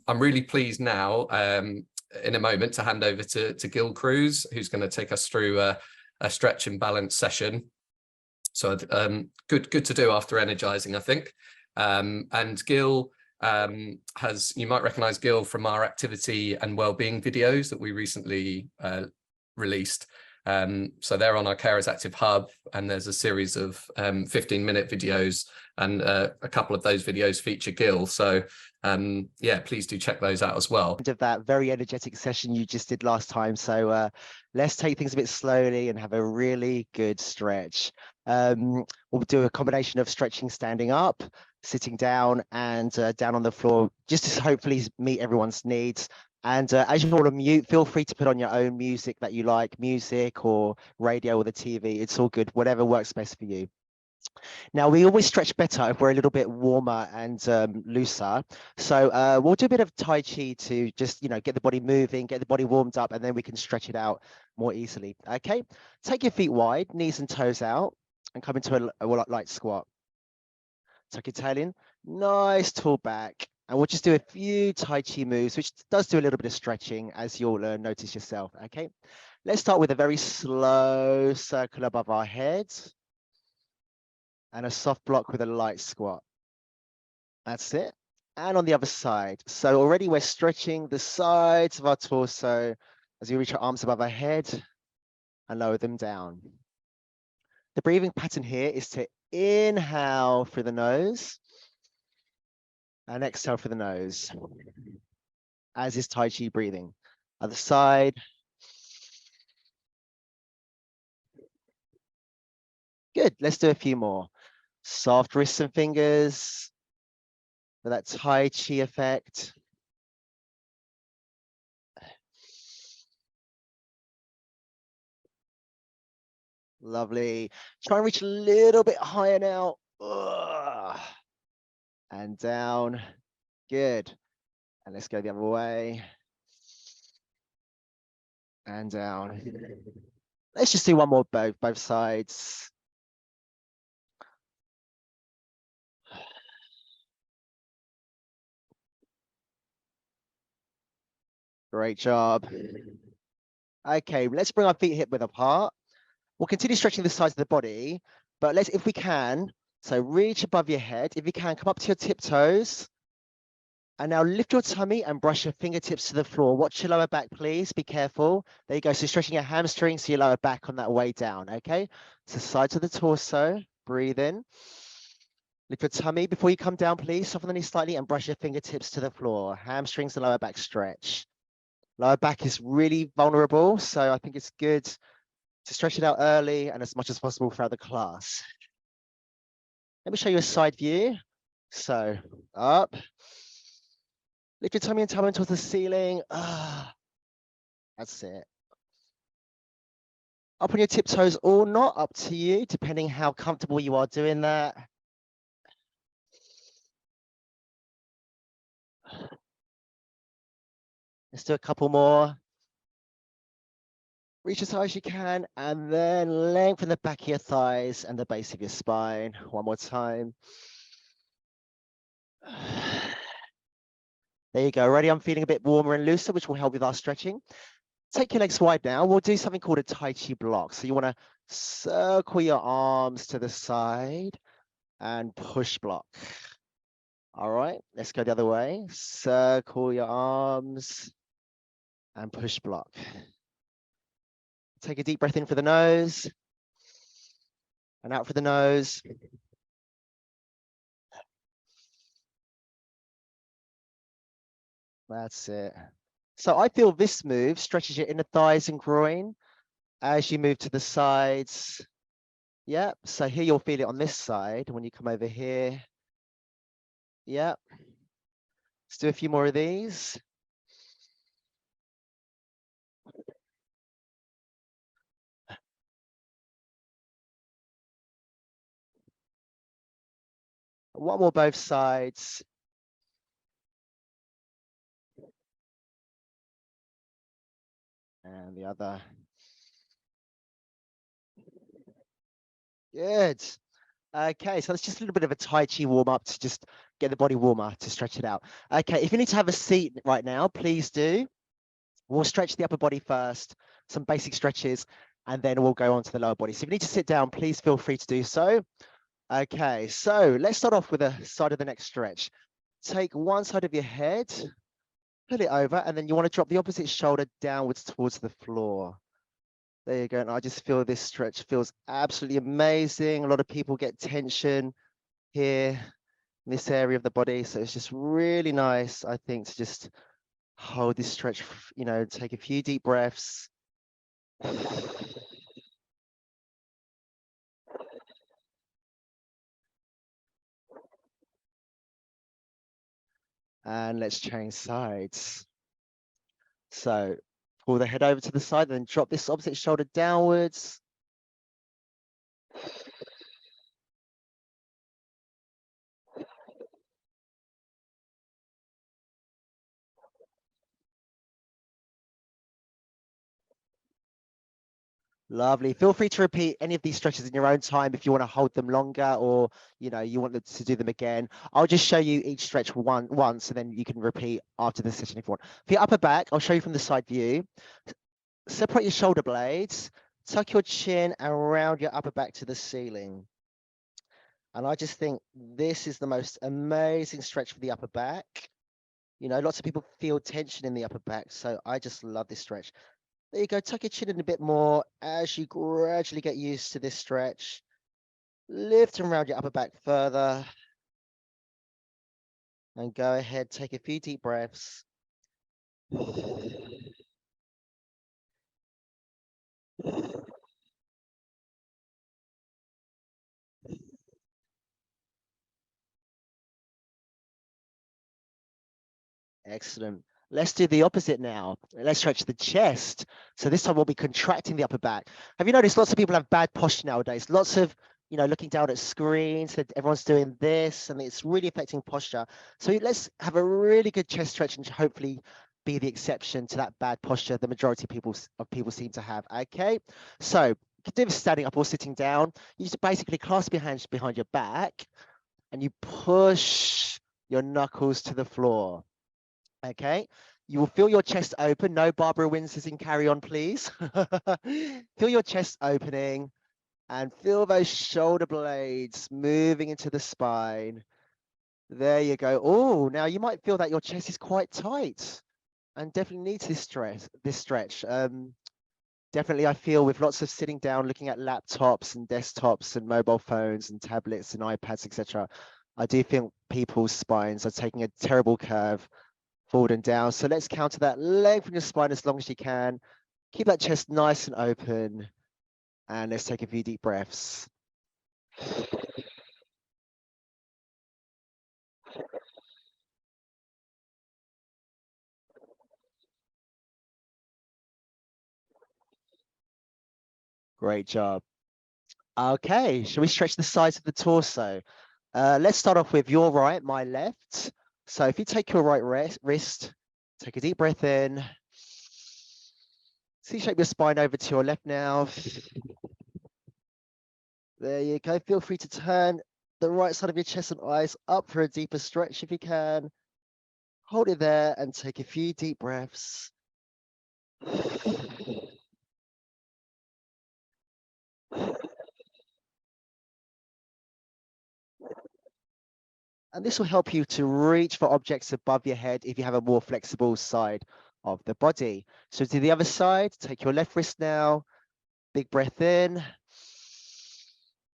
I'm really pleased now in a moment to hand over to Gil Cruz, who's going to take us through a stretch and balance session. So good to do after energizing, I think. And Gil you might recognize Gil from our activity and wellbeing videos that we recently released. So they're on our Carers Active Hub, and there's a series of 15-minute videos, and a couple of those videos feature Gil. So yeah, please do check those out as well. Of that very energetic session you just did last time. So let's take things a bit slowly and have a really good stretch. We'll do a combination of stretching standing up, sitting down, and down on the floor, just to hopefully meet everyone's needs. And as you're on mute, feel free to put on your own music that you like, music or radio or the TV. It's all good, whatever works best for you. Now, we always stretch better if we're a little bit warmer and looser. So we'll do a bit of Tai Chi to just, get the body moving, get the body warmed up, and then we can stretch it out more easily. Okay, take your feet wide, knees and toes out, and come into a light squat. Tuck your tail in, nice tall back. And we'll just do a few Tai Chi moves, which does do a little bit of stretching, as you'll notice yourself. Okay, let's start with a very slow circle above our heads and a soft block with a light squat. That's it. And on the other side. So already we're stretching the sides of our torso as we reach our arms above our head and lower them down. The breathing pattern here is to inhale through the nose and exhale through the nose, as is Tai Chi breathing. Other side. Good, let's do a few more. Soft wrists and fingers for that Tai Chi effect. Lovely. Try and reach a little bit higher now. Ugh. And down. Good. And let's go the other way. And down. Let's just do one more, both sides. Great job. Okay, let's bring our feet hip width apart. We'll continue stretching the sides of the body, but let's, if we can, so reach above your head. If you can, come up to your tiptoes. And now lift your tummy and brush your fingertips to the floor. Watch your lower back, please. Be careful. There you go. So stretching your hamstrings, so your lower back on that way down, okay? So sides of the torso, breathe in. Lift your tummy before you come down, please. Soften the knees slightly and brush your fingertips to the floor. Hamstrings and lower back stretch. Lower back is really vulnerable, so I think it's good to stretch it out early and as much as possible throughout the class. Let me show you a side view. So up. Lift your tummy and tailbone towards the ceiling. That's it. Up on your tiptoes or not, up to you, depending how comfortable you are doing that. Let's do a couple more. Reach as high as you can, and then lengthen the back of your thighs and the base of your spine. One more time. There you go. Ready? I'm feeling a bit warmer and looser, which will help with our stretching. Take your legs wide now. We'll do something called a Tai Chi block. So you want to circle your arms to the side and push block. All right, let's go the other way. Circle your arms and push block. Take a deep breath in for the nose and out for the nose. That's it. So I feel this move stretches your inner thighs and groin as you move to the sides. Yep. So here you'll feel it on this side when you come over here. Yep. Let's do a few more of these. One more both sides. And the other. Good. Okay, so it's just a little bit of a Tai Chi warm up to just get the body warmer to stretch it out. Okay, if you need to have a seat right now, please do. We'll stretch the upper body first, some basic stretches, and then we'll go on to the lower body. So if you need to sit down, please feel free to do so. Okay, so let's start off with the side of the neck stretch. Take one side of your head, pull it over, and then you want to drop the opposite shoulder downwards towards the floor. There you go. And I just feel this stretch feels absolutely amazing. A lot of people get tension here in this area of the body. So it's just really nice, I think, to just hold this stretch, you know, take a few deep breaths. And let's change sides. So pull the head over to the side, then drop this opposite shoulder downwards. Lovely. Feel free to repeat any of these stretches in your own time if you want to hold them longer, or you know you want to do them again. I'll just show you each stretch once, and then you can repeat after the session if you want. For your upper back, I'll show you from the side view. Separate your shoulder blades, tuck your chin around your upper back to the ceiling. And I just think this is the most amazing stretch for the upper back. You know, lots of people feel tension in the upper back, so I just love this stretch. There you go, tuck your chin in a bit more as you gradually get used to this stretch. Lift and round your upper back further. And go ahead, take a few deep breaths. Excellent. Let's do the opposite now. Let's stretch the chest. So this time we'll be contracting the upper back. Have you noticed lots of people have bad posture nowadays? Lots of, you know, looking down at screens, that everyone's doing this, and it's really affecting posture. So let's have a really good chest stretch and hopefully be the exception to that bad posture the majority of people seem to have. Okay, so you can do this standing up or sitting down. You just basically clasp your hands behind your back and you push your knuckles to the floor. Okay, you will feel your chest open. No Barbara Windsors in Carry On, please. Feel your chest opening and feel those shoulder blades moving into the spine. There you go. Oh, now you might feel that your chest is quite tight and definitely needs this stretch. Definitely, I feel with lots of sitting down, looking at laptops and desktops and mobile phones and tablets and iPads, etc. I do think people's spines are taking a terrible curve forward and down. So let's counter that. Lengthen your spine as long as you can. Keep that chest nice and open. And let's take a few deep breaths. Great job. Okay, shall we stretch the sides of the torso? Let's start off with your right, my left. So if you take your right wrist, take a deep breath in. C-shape your spine over to your left now. There you go. Feel free to turn the right side of your chest and eyes up for a deeper stretch if you can. Hold it there and take a few deep breaths. And this will help you to reach for objects above your head if you have a more flexible side of the body. So to the other side, take your left wrist now. Big breath in.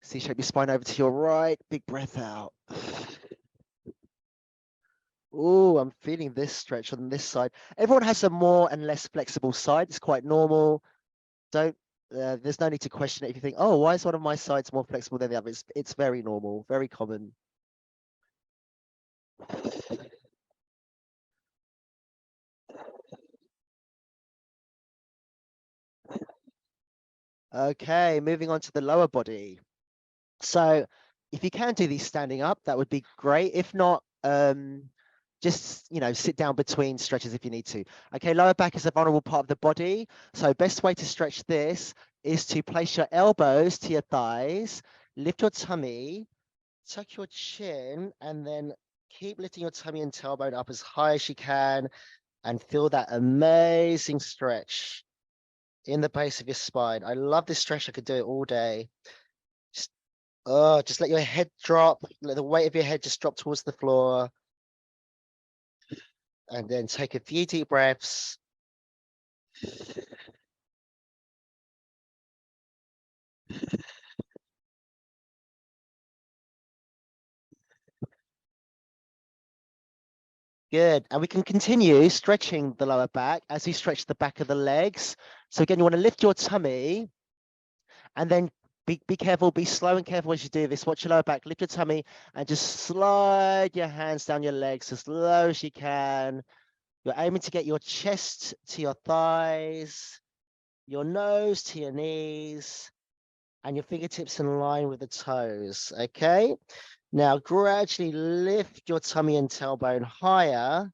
C-shape your spine over to your right. Big breath out. Oh, I'm feeling this stretch on this side. Everyone has a more and less flexible side. It's quite normal. There's no need to question it if you think, oh, why is one of my sides more flexible than the other? It's very normal, very common. Okay, moving on to the lower body. So if you can do these standing up, that would be great. If not, just, you know, sit down between stretches if you need to. Okay, lower back is a vulnerable part of the body. So best way to stretch this is to place your elbows to your thighs, lift your tummy, tuck your chin, and then Keep lifting your tummy and tailbone up as high as you can and feel that amazing stretch in the base of your spine. I love this stretch. I could do it all day. Just let your head drop. Let the weight of your head just drop towards the floor. And then take a few deep breaths. Good. And we can continue stretching the lower back as you stretch the back of the legs. So again, you want to lift your tummy and then be careful, be slow and careful as you do this. Watch your lower back, lift your tummy and just slide your hands down your legs as low as you can. You're aiming to get your chest to your thighs, your nose to your knees, and your fingertips in line with the toes, okay? Now, gradually lift your tummy and tailbone higher.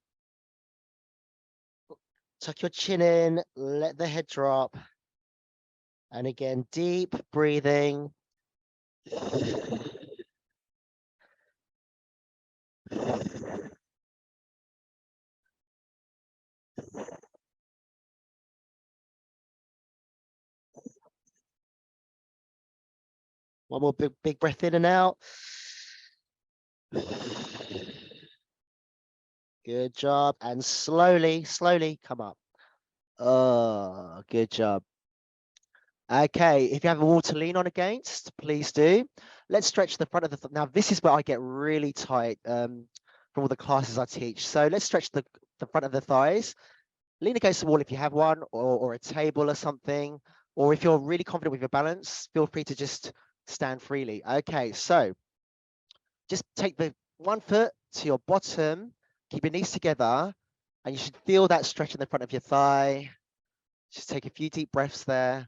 Tuck your chin in, let the head drop. And again, deep breathing. One more big breath in and out. Good job. And slowly come up. Oh, good job. Okay, if you have a wall to lean on against, please do. Let's stretch the front of the, now this is where I get really tight from all the classes I teach. So let's stretch the front of the thighs. Lean against the wall if you have one, or a table or something. Or if you're really confident with your balance, feel free to just stand freely. Okay, so just take the one foot to your bottom, keep your knees together, and you should feel that stretch in the front of your thigh. Just take a few deep breaths there.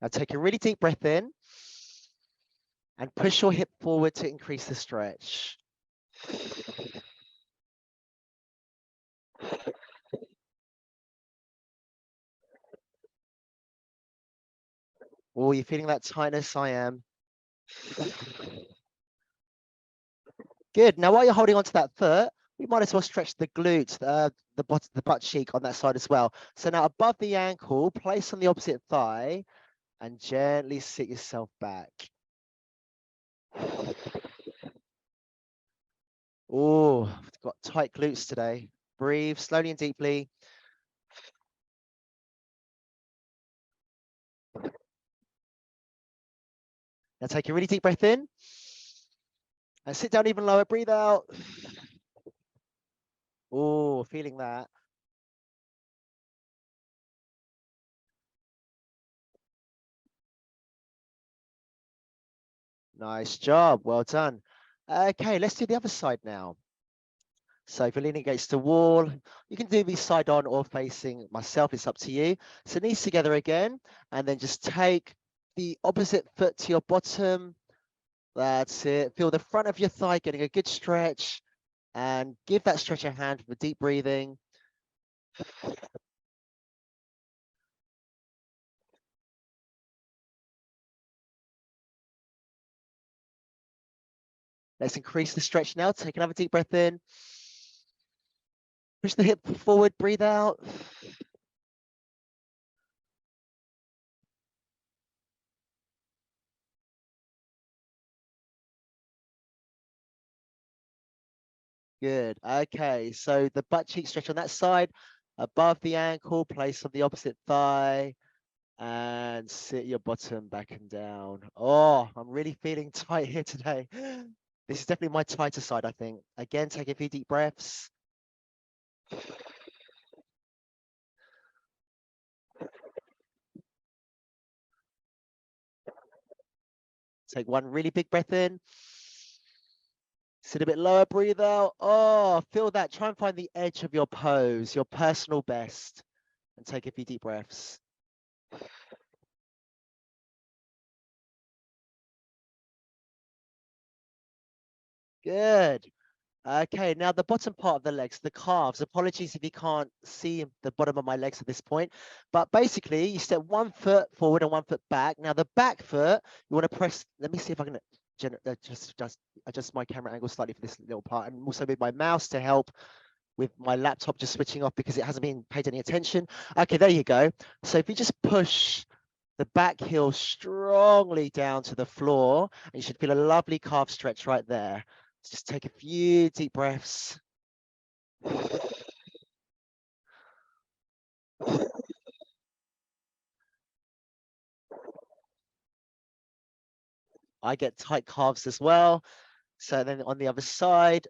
Now take a really deep breath in and push your hip forward to increase the stretch. Oh, you're feeling that tightness? I am. Good. Now, while you're holding onto that foot, we might as well stretch the glutes, the butt cheek on that side as well. So now above the ankle, place on the opposite thigh and gently sit yourself back. Oh, we've got tight glutes today. Breathe slowly and deeply. Now take a really deep breath in and sit down even lower. Breathe out. Oh, feeling that. Nice job. Well done. Okay, let's do the other side now. So if you're leaning against the wall, you can do these side on or facing myself. It's up to you. So knees together again, and then just take the opposite foot to your bottom. That's it. Feel the front of your thigh getting a good stretch, and give that stretch a hand for deep breathing. Let's increase the stretch now. Take another deep breath in. Push the hip forward, breathe out. Good. Okay, so the butt cheek stretch on that side, above the ankle, place on the opposite thigh, and sit your bottom back and down. Oh, I'm really feeling tight here today. This is definitely my tighter side, I think. Again, take a few deep breaths. Take one really big breath in. Sit a bit lower, breathe out. Oh, feel that. Try and find the edge of your pose, your personal best, and take a few deep breaths. Good. Okay, now the bottom part of the legs, the calves. Apologies if you can't see the bottom of my legs at this point, but basically you step 1 foot forward and 1 foot back. Now the back foot, you want to press, let me see if I can just adjust my camera angle slightly for this little part, and also with my mouse to help with my laptop just switching off because it hasn't been paid any attention. Okay, there you go. So if you just push the back heel strongly down to the floor, and you should feel a lovely calf stretch right there. Just take a few deep breaths. I get tight calves as well. So then on the other side.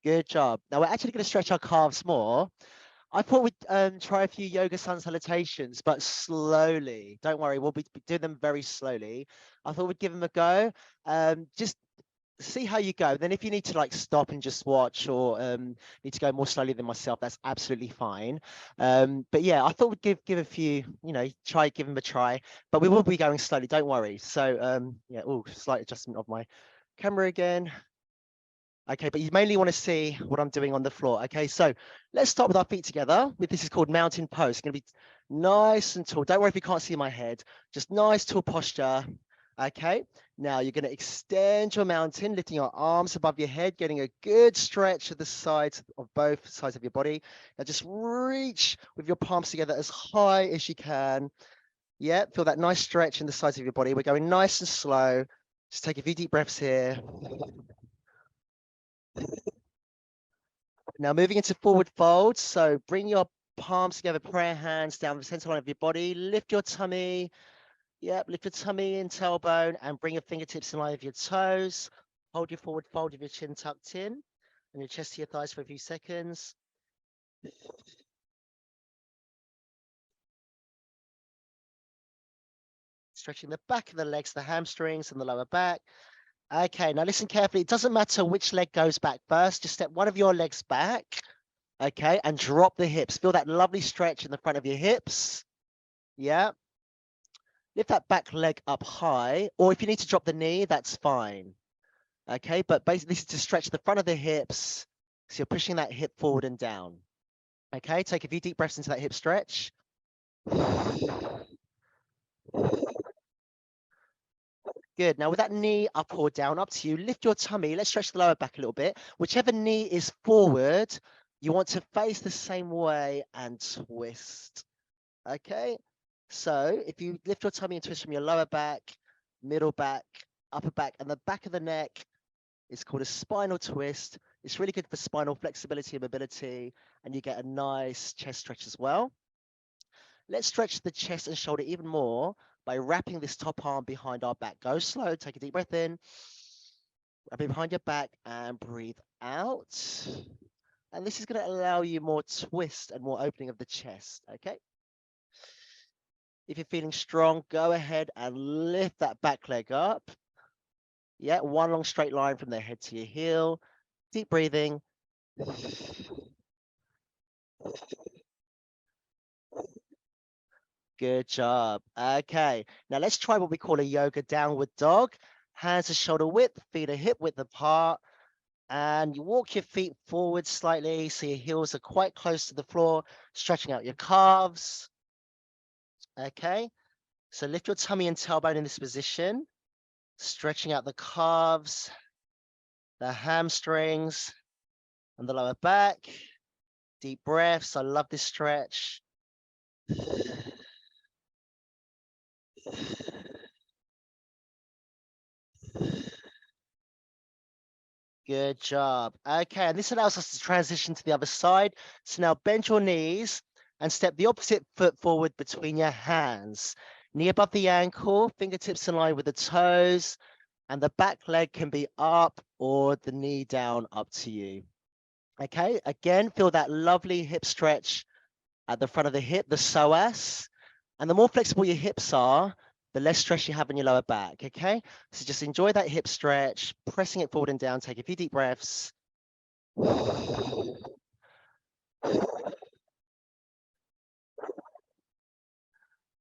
Good job. Now we're actually going to stretch our calves more. I thought we'd try a few yoga sun salutations, but slowly. Don't worry, we'll be doing them very slowly. I thought we'd give them a go. Just see how you go. Then if you need to like stop and just watch, or need to go more slowly than myself, that's absolutely fine. But yeah, I thought we'd give a few, give them a try, but we will be going slowly, don't worry. So yeah, oh, slight adjustment of my camera again. Okay, but you mainly want to see what I'm doing on the floor. Okay, so let's start with our feet together. This is called mountain pose. It's going to be nice and tall. Don't worry if you can't see my head. Just nice tall posture. Okay, now you're going to extend your mountain, lifting your arms above your head, getting a good stretch at the sides of both sides of your body. Now just reach with your palms together as high as you can. Yeah, feel that nice stretch in the sides of your body. We're going nice and slow. Just take a few deep breaths here. Now moving into forward fold. So bring your palms together, prayer hands down the center line of your body. Lift your tummy. Yep, lift your tummy and tailbone, and bring your fingertips in line with your toes. Hold your forward fold with your chin tucked in and your chest to your thighs for a few seconds. Stretching the back of the legs, the hamstrings and the lower back. Okay, now listen carefully. It doesn't matter which leg goes back first. Just step one of your legs back. Okay, and drop the hips. Feel that lovely stretch in the front of your hips. Yeah. Lift that back leg up high, or if you need to drop the knee, that's fine. Okay, but basically this is to stretch the front of the hips. So you're pushing that hip forward and down. Okay, take a few deep breaths into that hip stretch. Good. Now with that knee up or down, up to you. Lift your tummy. Let's stretch the lower back a little bit. Whichever knee is forward, you want to face the same way and twist. Okay. So if you lift your tummy and twist from your lower back, middle back, upper back, and the back of the neck, it's called a spinal twist. It's really good for spinal flexibility and mobility, and you get a nice chest stretch as well. Let's stretch the chest and shoulder even more by wrapping this top arm behind our back. Go slow, take a deep breath in, wrap it behind your back and breathe out. And this is going to allow you more twist and more opening of the chest, okay? If you're feeling strong, go ahead and lift that back leg up. Yeah, one long straight line from the head to your heel. Deep breathing. Good job. Okay, now let's try what we call a yoga downward dog. Hands are shoulder width, feet are hip width apart. And you walk your feet forward slightly so your heels are quite close to the floor, stretching out your calves. Okay, so lift your tummy and tailbone in this position, stretching out the calves, the hamstrings, and the lower back. Deep breaths. I love this stretch. Good job. Okay, and this allows us to transition to the other side. So now bend your knees and step the opposite foot forward between your hands. Knee above the ankle, fingertips in line with the toes, and the back leg can be up or the knee down, up to you. Okay, again, feel that lovely hip stretch at the front of the hip, the psoas. And the more flexible your hips are, the less stress you have in your lower back, okay? So just enjoy that hip stretch, pressing it forward and down. Take a few deep breaths.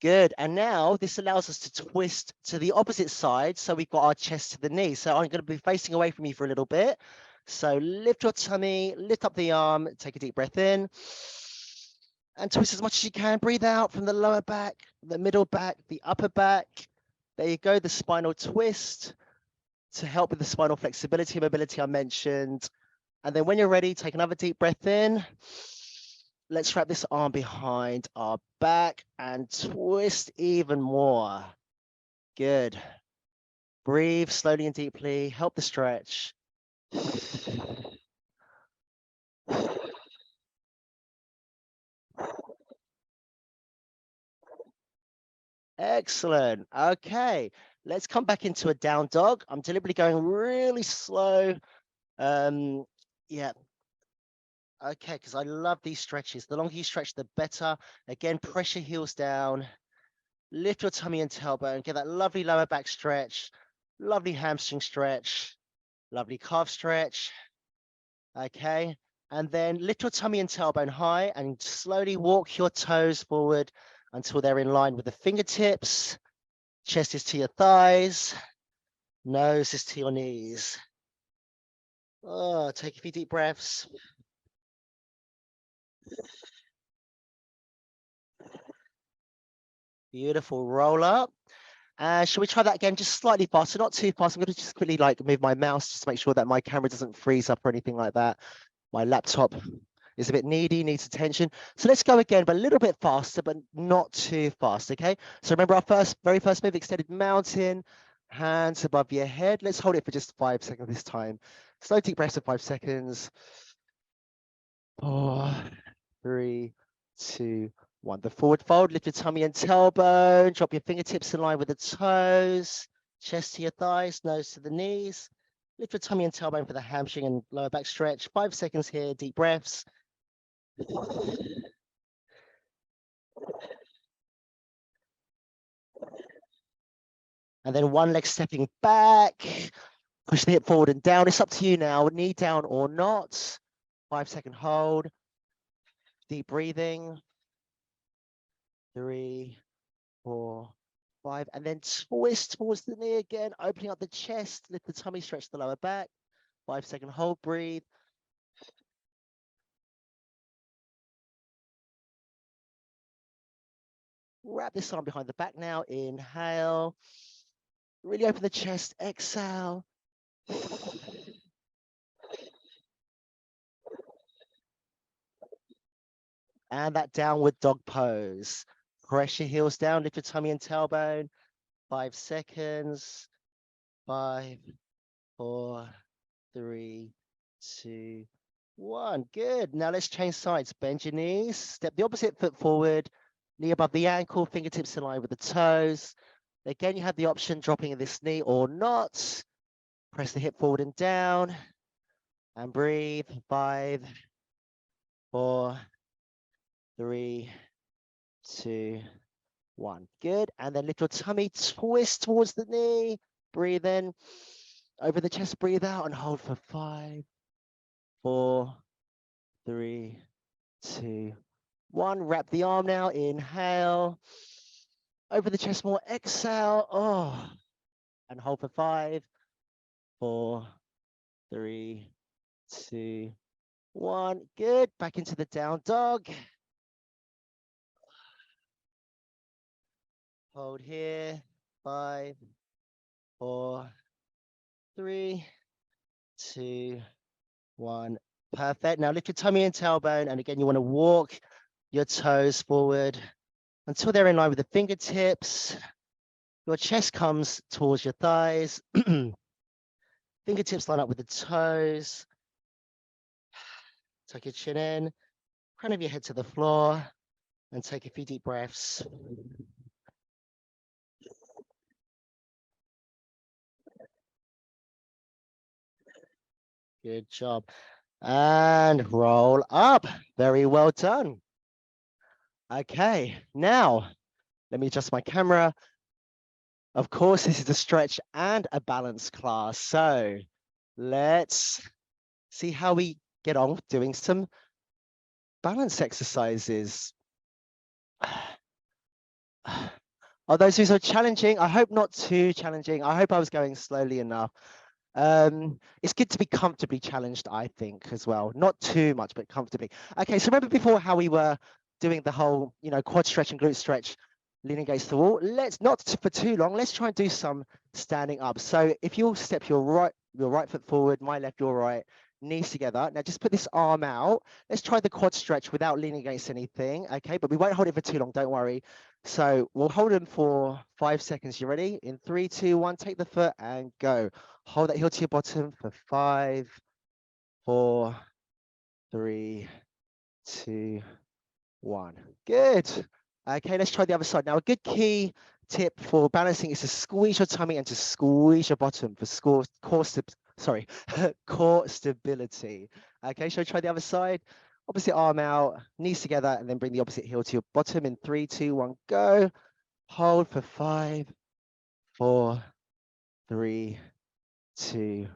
Good. And now this allows us to twist to the opposite side. So we've got our chest to the knee. So I'm going to be facing away from you for a little bit. So lift your tummy, lift up the arm, take a deep breath in and twist as much as you can. Breathe out from the lower back, the middle back, the upper back. There you go, the spinal twist to help with the spinal flexibility and mobility I mentioned. And then when you're ready, take another deep breath in. Let's wrap this arm behind our back and twist even more. Good. Breathe slowly and deeply, help the stretch. Excellent. Okay, let's come back into a down dog. I'm deliberately going really slow. Yeah. Okay, because I love these stretches. The longer you stretch, the better. Again, pressure heels down. Lift your tummy and tailbone. Get that lovely lower back stretch. Lovely hamstring stretch. Lovely calf stretch. Okay, and then lift your tummy and tailbone high and slowly walk your toes forward until they're in line with the fingertips. Chest is to your thighs. Nose is to your knees. Oh, take a few deep breaths. Beautiful. Roll up. Shall we try that again? Just slightly faster, not too fast. I'm going to just quickly move my mouse just to make sure that my camera doesn't freeze up or anything like that. My laptop is a bit needy, needs attention. So let's go again, but a little bit faster, but not too fast, okay? So remember our very first move, extended mountain, hands above your head. Let's hold it for just 5 seconds this time. Slow deep breaths of 5 seconds. 4, 3, 2, 1. The forward fold, lift your tummy and tailbone, drop your fingertips in line with the toes, chest to your thighs, nose to the knees. Lift your tummy and tailbone for the hamstring and lower back stretch. 5 seconds here, deep breaths. And then one leg stepping back. Push the hip forward and down. It's up to you now, knee down or not. 5-second hold. Deep breathing. 3, 4, 5. And then twist towards the knee again, opening up the chest. Lift the tummy, stretch the lower back. 5-second hold, breathe. Wrap this arm behind the back now. Inhale. Really open the chest. Exhale. And that downward dog pose. Press your heels down, lift your tummy and tailbone. 5 seconds. 5, 4, 3, 2, 1. Good. Now let's change sides. Bend your knees. Step the opposite foot forward. Knee above the ankle, fingertips in line with the toes. Again, you have the option dropping this knee or not. Press the hip forward and down. And breathe. 5, 4, 3, 2, 1. Good. And then lift your tummy, twist towards the knee. Breathe in. Over the chest, breathe out and hold for 5, 4, 3, 2, 1. Wrap the arm now. Inhale. Over the chest more. Exhale. Oh. And hold for 5, 4, 3, 2, 1. Good. Back into the down dog. Hold here. 5, 4, 3, 2, 1. Perfect. Now lift your tummy and tailbone. And again, you want to walk your toes forward until they're in line with the fingertips. Your chest comes towards your thighs. Fingertips line up with the toes. Tuck your chin in. Crown of your head to the floor. And take a few deep breaths. Good job. And roll up. Very well done. Okay, now let me adjust my camera. Of course, this is a stretch and a balance class. So let's see how we get on with doing some balance exercises. Are those who are challenging? I hope not too challenging. I hope I was going slowly enough. It's good to be comfortably challenged, I think, as well. Not too much, but comfortably. Okay, so remember before how we were doing the whole, quad stretch and glute stretch, leaning against the wall. Let's not for too long. Let's try and do some standing up. So if you'll step your right foot forward, my left, your right, knees together. Now just put this arm out. Let's try the quad stretch without leaning against anything. Okay, but we won't hold it for too long. Don't worry. So we'll hold them for 5 seconds. You ready? In 3, 2, 1, take the foot and go. Hold that heel to your bottom for 5, 4, 3, 2, 1. Good. Okay, let's try the other side. Now, a good key tip for balancing is to squeeze your tummy and to squeeze your bottom for core stability. Okay, shall we try the other side? Opposite arm out, knees together, and then bring the opposite heel to your bottom in 3, 2, 1, go. Hold for 5, 4, 3, 2,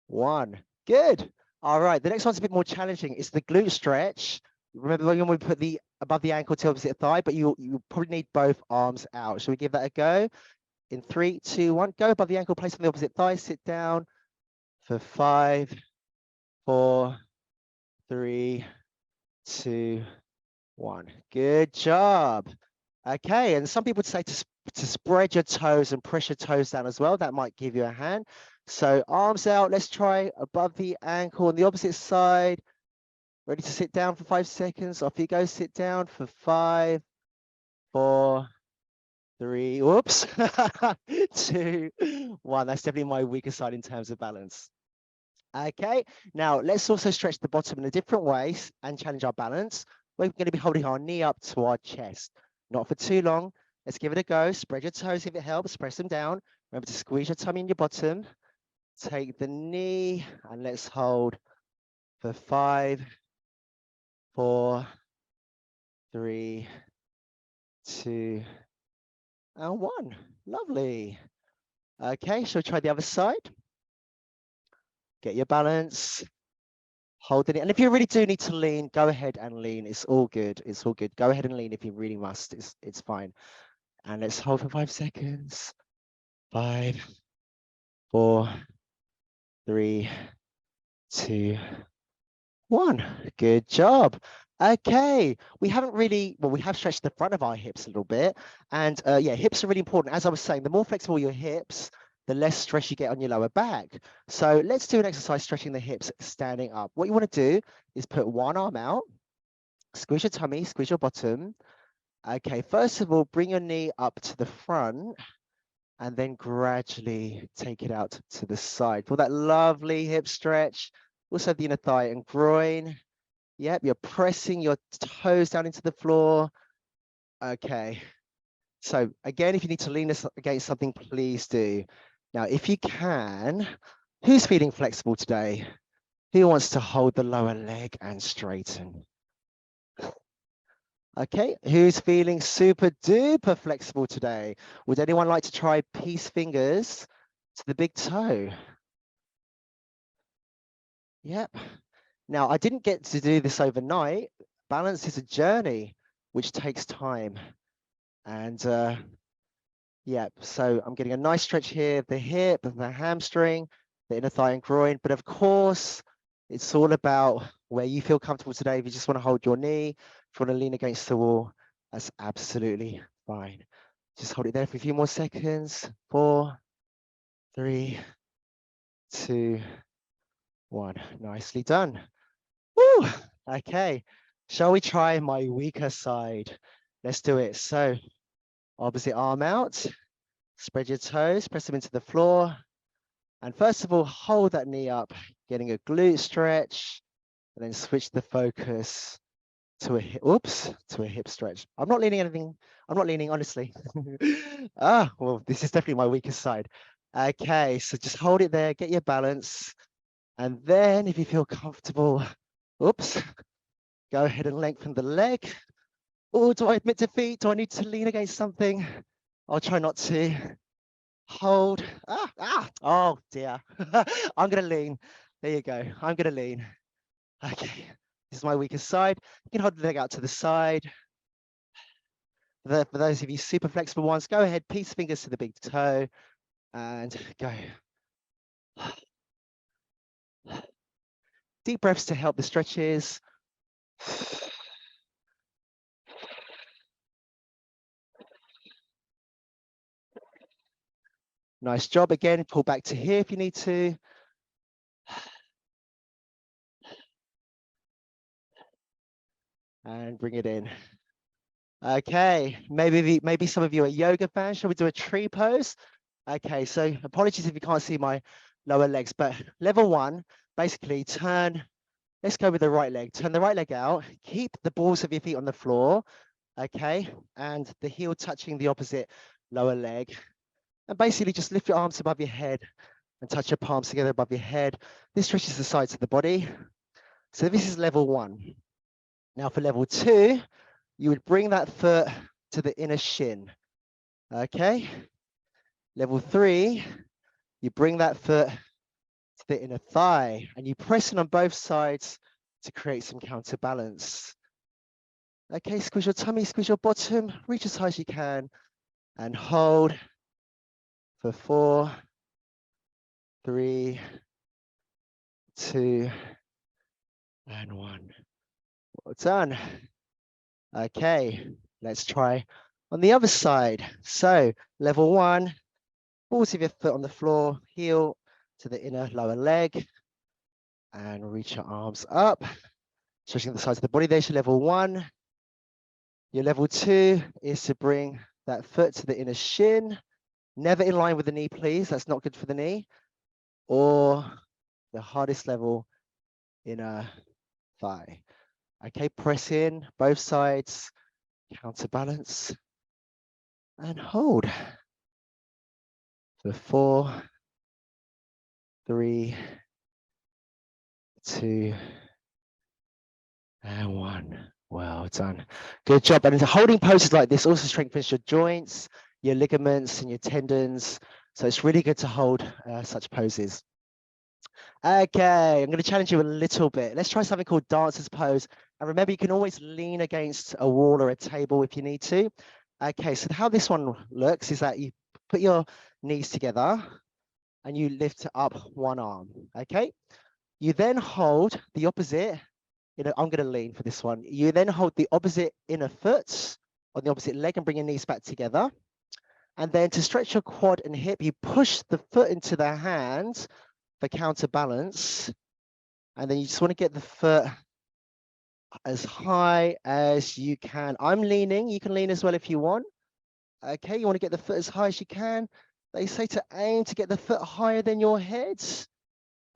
1. Good. All right, the next one's a bit more challenging. It's the glute stretch. Remember when we put the above the ankle to opposite thigh, but you probably need both arms out. Shall we give that a go? In 3, 2, 1, go above the ankle, place on the opposite thigh, sit down for 5, 4, 3, 2, 1. Good job. Okay, and some people would say to spread your toes and press your toes down as well. That might give you a hand. So arms out, let's try above the ankle on the opposite side. Ready to sit down for 5 seconds. Off you go, sit down for 5, 4, 3, whoops, 2, 1. That's definitely my weaker side in terms of balance. Okay, now let's also stretch the bottom in a different way and challenge our balance. We're going to be holding our knee up to our chest. Not for too long. Let's give it a go. Spread your toes if it helps. Press them down. Remember to squeeze your tummy in your bottom. Take the knee and let's hold for 5, 4, 3, 2, and 1. Lovely. Okay, shall we try the other side? Get your balance. Holding it. And if you really do need to lean, go ahead and lean. It's all good. It's all good. Go ahead and lean if you really must. It's fine. And let's hold for 5 seconds. 5, 4, 3, 2, 1. Good job. Okay, we haven't really, well, we have stretched the front of our hips a little bit. And yeah, hips are really important. As I was saying, the more flexible your hips, the less stress you get on your lower back. So let's do an exercise stretching the hips standing up. What you want to do is put one arm out, squeeze your tummy, squeeze your bottom. Okay, first of all, bring your knee up to the front and then gradually take it out to the side for that lovely hip stretch. Also the inner thigh and groin. Yep, you're pressing your toes down into the floor. Okay. So again, if you need to lean this against something, please do. Now, if you can, who's feeling flexible today? Who wants to hold the lower leg and straighten? Okay, who's feeling super duper flexible today? Would anyone like to try peace fingers to the big toe? Yep. Now, I didn't get to do this overnight. Balance is a journey, which takes time. And yeah, so I'm getting a nice stretch here of the hip, the hamstring, the inner thigh and groin. But of course, it's all about where you feel comfortable today. If you just want to hold your knee, if you want to lean against the wall, that's absolutely fine. Just hold it there for a few more seconds. 4, 3, 2, 1. Nicely done. Woo! Okay, shall we try my weaker side? Let's do it. So opposite arm out, spread your toes, press them into the floor. And first of all, hold that knee up, getting a glute stretch, and then switch the focus to a hip stretch. I'm not leaning anything. I'm not leaning, honestly. Well, this is definitely my weakest side. Okay, so just hold it there, get your balance. And then if you feel comfortable, go ahead and lengthen the leg. Oh, do I admit defeat? Do I need to lean against something? I'll try not to. Hold. Oh dear. I'm gonna lean. There you go. I'm gonna lean. Okay. This is my weakest side. You can hold the leg out to the side. For those of you super flexible ones, go ahead, piece fingers to the big toe and go. Deep breaths to help the stretches. Nice job. Again, pull back to here if you need to. And bring it in. Okay, maybe some of you are yoga fans. Shall we do a tree pose? Okay, so apologies if you can't see my lower legs, but level 1, basically turn, let's go with the right leg. Turn the right leg out, keep the balls of your feet on the floor, okay? And the heel touching the opposite lower leg. And basically just lift your arms above your head and touch your palms together above your head. This stretches the sides of the body. So this is level 1. Now for level 2, you would bring that foot to the inner shin, okay? Level 3, you bring that foot to the inner thigh and you press it on both sides to create some counterbalance. Okay, squeeze your tummy, squeeze your bottom, reach as high as you can and hold for 4, 3, 2, and 1. Well done. Okay, let's try on the other side. So level 1, balls of your foot on the floor, heel to the inner lower leg, and reach your arms up, stretching the sides of the body. There's your level 1. Your level 2 is to bring that foot to the inner shin, never in line with the knee, please. That's not good for the knee. Or the hardest level, inner thigh. Okay, press in both sides, counterbalance, and hold. For 4, 3, 2, and 1. Well done. Good job. And holding poses like this also strengthens your joints, your ligaments, and your tendons. So it's really good to hold such poses. Okay, I'm going to challenge you a little bit. Let's try something called dancer's pose. And remember, you can always lean against a wall or a table if you need to. Okay, so how this one looks is that you put your knees together and you lift up one arm, okay? You then hold the opposite, I'm gonna lean for this one. You then hold the opposite inner foot on the opposite leg and bring your knees back together. And then to stretch your quad and hip, you push the foot into the hand for counterbalance. And then you just wanna get the foot as high as you can. I'm leaning, you can lean as well if you want. Okay, you wanna get the foot as high as you can. They say to aim to get the foot higher than your head.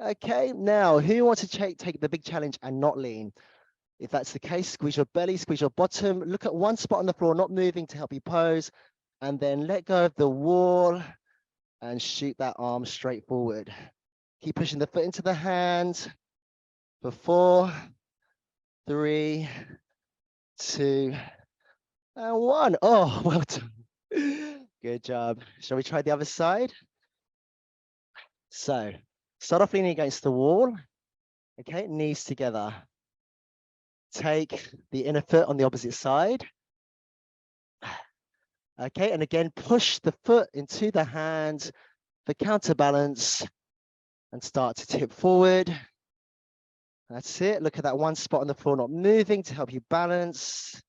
Okay, now who wants to take the big challenge and not lean? If that's the case, squeeze your belly, squeeze your bottom, look at one spot on the floor, not moving to help you pose, and then let go of the wall and shoot that arm straight forward. Keep pushing the foot into the hand for 4, 3, 2, and 1. Oh, well done. Good job. Shall we try the other side? So, start off leaning against the wall. Okay, knees together. Take the inner foot on the opposite side. Okay, and again, push the foot into the hand for counterbalance and start to tip forward. That's it. Look at that one spot on the floor not moving to help you balance.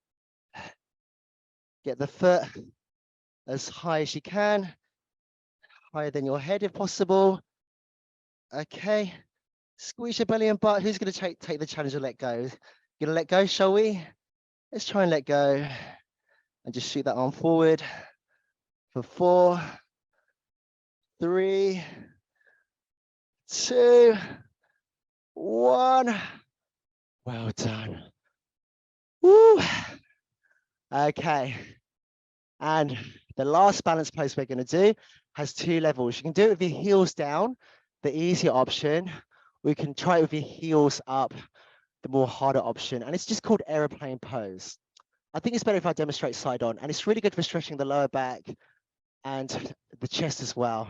Get the foot as high as you can, higher than your head if possible. Okay, squeeze your belly and butt. Who's going to take the challenge and let go? Gonna let go, shall we? Let's try and let go and just shoot that arm forward for 4, 3, 2, 1. Well done. Woo. Okay. And the last balance pose we're going to do has 2 levels. You can do it with your heels down, the easier option. We can try it with your heels up, the more harder option. And it's just called aeroplane pose. I think it's better if I demonstrate side on. And it's really good for stretching the lower back and the chest as well.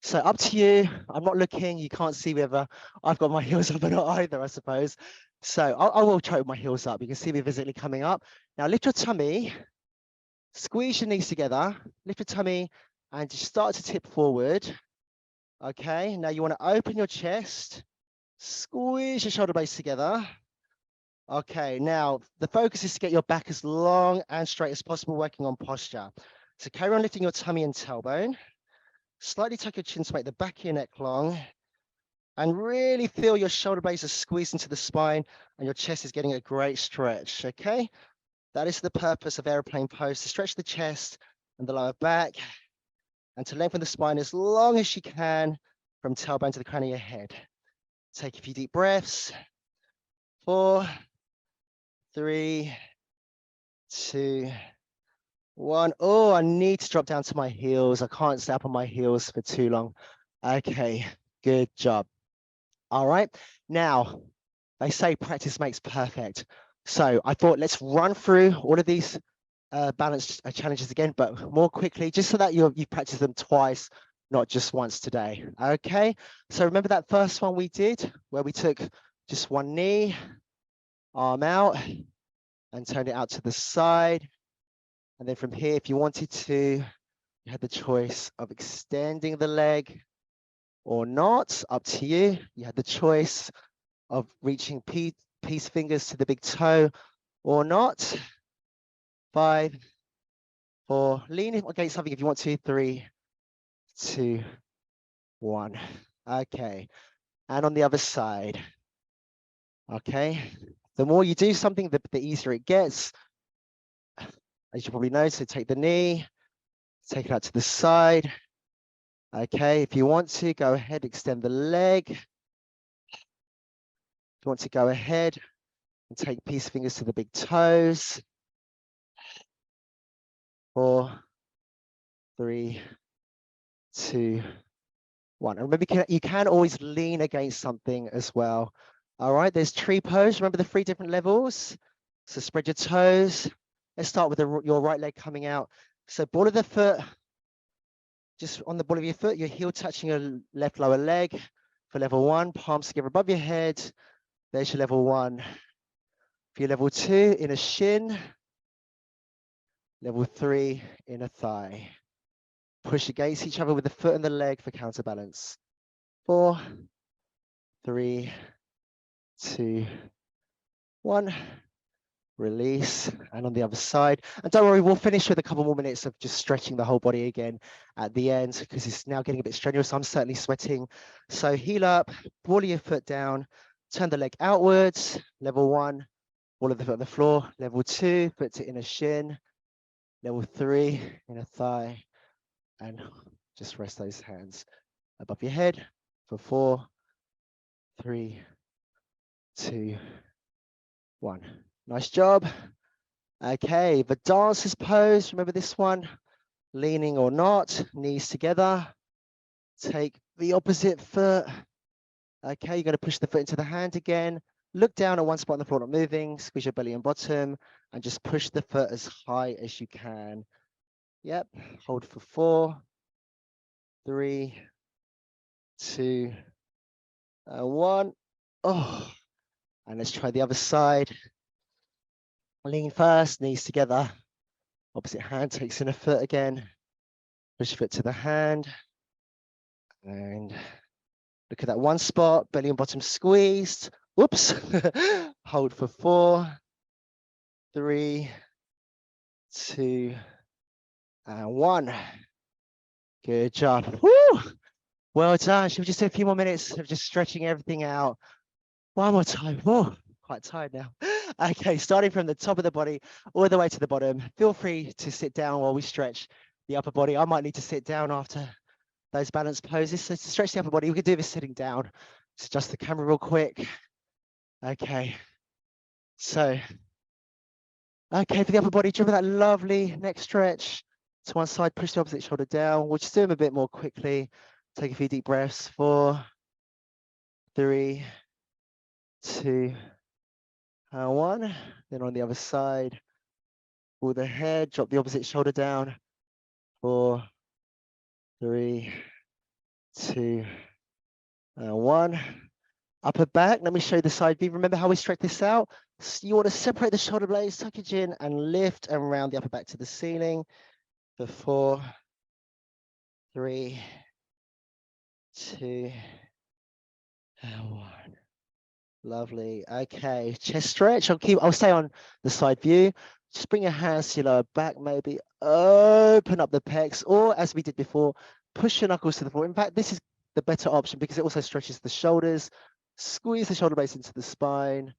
So up to you. I'm not looking. You can't see whether I've got my heels up or not either, I suppose. So I will try with my heels up. You can see me visibly coming up. Now lift your tummy. Squeeze your knees together, lift your tummy, and just start to tip forward. Okay, now you want to open your chest, squeeze your shoulder blades together. Okay, now the focus is to get your back as long and straight as possible, working on posture. So carry on lifting your tummy and tailbone. Slightly tuck your chin to make the back of your neck long. And really feel your shoulder blades are squeezed into the spine and your chest is getting a great stretch, okay? That is the purpose of airplane pose, to stretch the chest and the lower back and to lengthen the spine as long as you can from tailbone to the crown of your head. Take a few deep breaths. 4, 3, 2, 1. Oh, I need to drop down to my heels. I can't stay up on my heels for too long. Okay, good job. All right, now they say practice makes perfect. So I thought let's run through all of these balance challenges again, but more quickly, just so that you've practiced them twice, not just once today. Okay, so remember that first one we did where we took just one knee, arm out, and turned it out to the side. And then from here, if you wanted to, you had the choice of extending the leg or not, up to you. You had the choice of reaching peace fingers to the big toe or not. 5, 4, lean against something if you want to. 3, 2, 1. Okay, and on the other side. Okay, the more you do something, the easier it gets, as you probably know. So take the knee, take it out to the side. Okay, if you want to, go ahead, extend the leg. If you want to go ahead and take peace fingers to the big toes. 4, 3, 2, 1. And remember, you can always lean against something as well. All right, there's tree pose. Remember the 3 different levels? So spread your toes. Let's start with your right leg coming out. So ball of the foot, just on the ball of your foot, your heel touching your left lower leg for level 1. Palms together above your head. There's your level 1. For your level 2, inner shin. Level 3, inner thigh. Push against each other with the foot and the leg for counterbalance. 4, 3, 2, 1. Release, and on the other side. And don't worry, we'll finish with a couple more minutes of just stretching the whole body again at the end, because it's now getting a bit strenuous. I'm certainly sweating. So heel up, ball of your foot down, turn the leg outwards. Level 1, ball of the foot on the floor. Level 2, foot to inner shin. Level 3, inner thigh. And just rest those hands above your head for 4, 3, 2, 1. Nice job. Okay, the dancer's pose. Remember this one? Leaning or not, knees together. Take the opposite foot. Okay, you're going to push the foot into the hand again. Look down at one spot on the floor, not moving. Squeeze your belly and bottom, and just push the foot as high as you can. Yep, hold for 4, 3, 2, 1. Oh, and let's try the other side. Lean first, knees together. Opposite hand takes in a foot again. Push foot to the hand. And look at that one spot, belly and bottom squeezed. Whoops. Hold for 4, 3, 2, and 1. Good job. Woo! Well done. Should we just do a few more minutes of just stretching everything out? One more time. Whoa, quite tired now. Okay, starting from the top of the body all the way to the bottom. Feel free to sit down while we stretch the upper body. I might need to sit down after those balance poses. So to stretch the upper body, we could do this sitting down. Just adjust the camera real quick. Okay. So, okay, for the upper body, do you remember that lovely neck stretch? To one side, push the opposite shoulder down. We'll just do them a bit more quickly. Take a few deep breaths. 4, 3, 2, and 1. Then on the other side, pull the head, drop the opposite shoulder down. 4, 3, 2, and 1. Upper back, let me show you the side view. Remember how we stretch this out? So you want to separate the shoulder blades, tuck your chin, and lift and round the upper back to the ceiling. For 4, 3, 2, and 1. Lovely. Okay, chest stretch. I'll stay on the side view. Just bring your hands to your lower back, maybe open up the pecs, or as we did before, push your knuckles to the floor. In fact, this is the better option because it also stretches the shoulders. Squeeze the shoulder blades into the spine.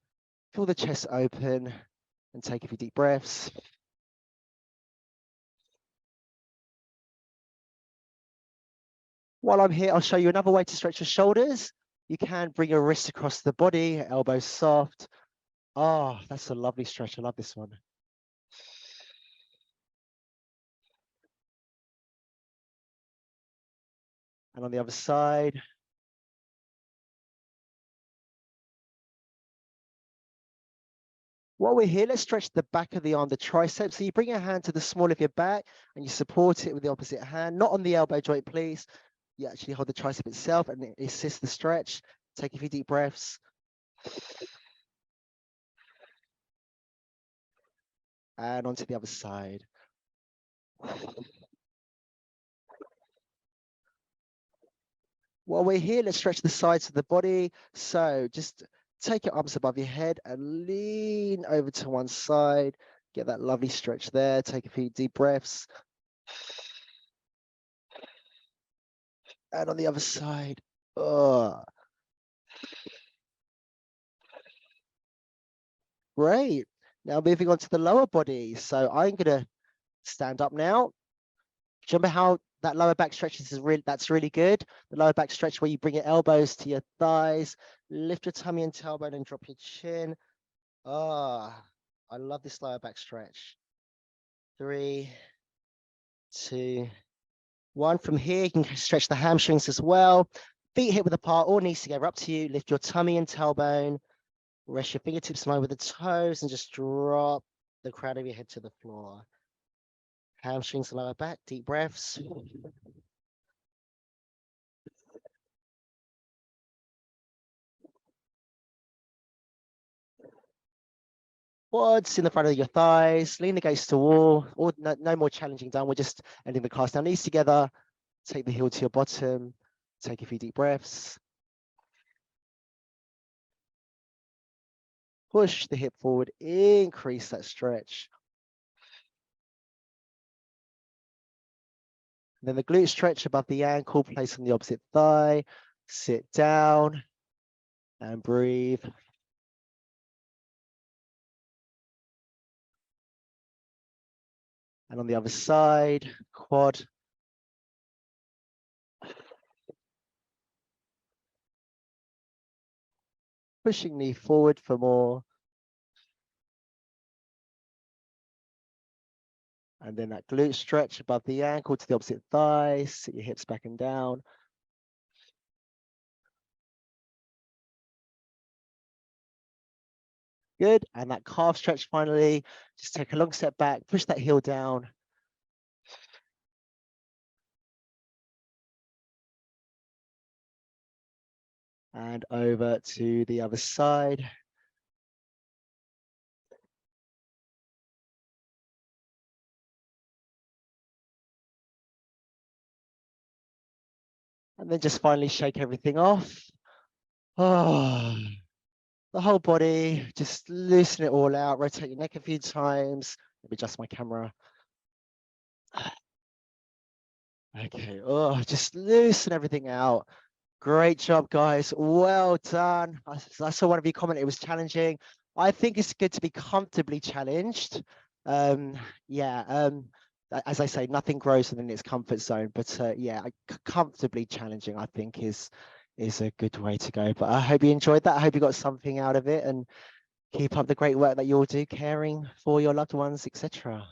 Feel the chest open and take a few deep breaths. While I'm here, I'll show you another way to stretch your shoulders. You can bring your wrists across the body, elbows soft. Oh, that's a lovely stretch. I love this one. And on the other side. While we're here, let's stretch the back of the arm, the triceps. So you bring your hand to the small of your back and you support it with the opposite hand, not on the elbow joint, please. You actually hold the tricep itself and it assists the stretch. Take a few deep breaths. And onto the other side. While we're here, let's stretch the sides of the body. So just take your arms above your head and lean over to one side. Get that lovely stretch there. Take a few deep breaths. And on the other side. Oh. Great. Now moving on to the lower body. So I'm going to stand up now. Do you remember how that lower back stretch is that's really good? The lower back stretch where you bring your elbows to your thighs, lift your tummy and tailbone and drop your chin. Ah, I love this lower back stretch. 3, 2, 1. From here, you can stretch the hamstrings as well. Feet hip width apart or knees together, up to you. Lift your tummy and tailbone. Rest your fingertips in line with the toes and just drop the crown of your head to the floor. Hamstrings, lower back, deep breaths. Quads in the front of your thighs, lean against the wall, or no more challenging done. We're just ending the cast down, knees together. Take the heel to your bottom. Take a few deep breaths. Push the hip forward, increase that stretch. And then the glute stretch above the ankle, place on the opposite thigh. Sit down and breathe. And on the other side, quad. Pushing knee forward for more. And then that glute stretch above the ankle to the opposite thigh. Sit your hips back and down. Good. And that calf stretch finally. Just take a long step back, push that heel down. And over to the other side. And then just finally shake everything off. Oh, the whole body, just loosen it all out. Rotate your neck a few times. Let me adjust my camera. Okay, oh, just loosen everything out. Great job, guys. Well done. I saw one of you comment it was challenging. I think it's good to be comfortably challenged. Yeah, as I say, nothing grows within its comfort zone. But yeah, comfortably challenging, I think, is a good way to go. But I hope you enjoyed that. I hope you got something out of it, and keep up the great work that you all do, caring for your loved ones, etc.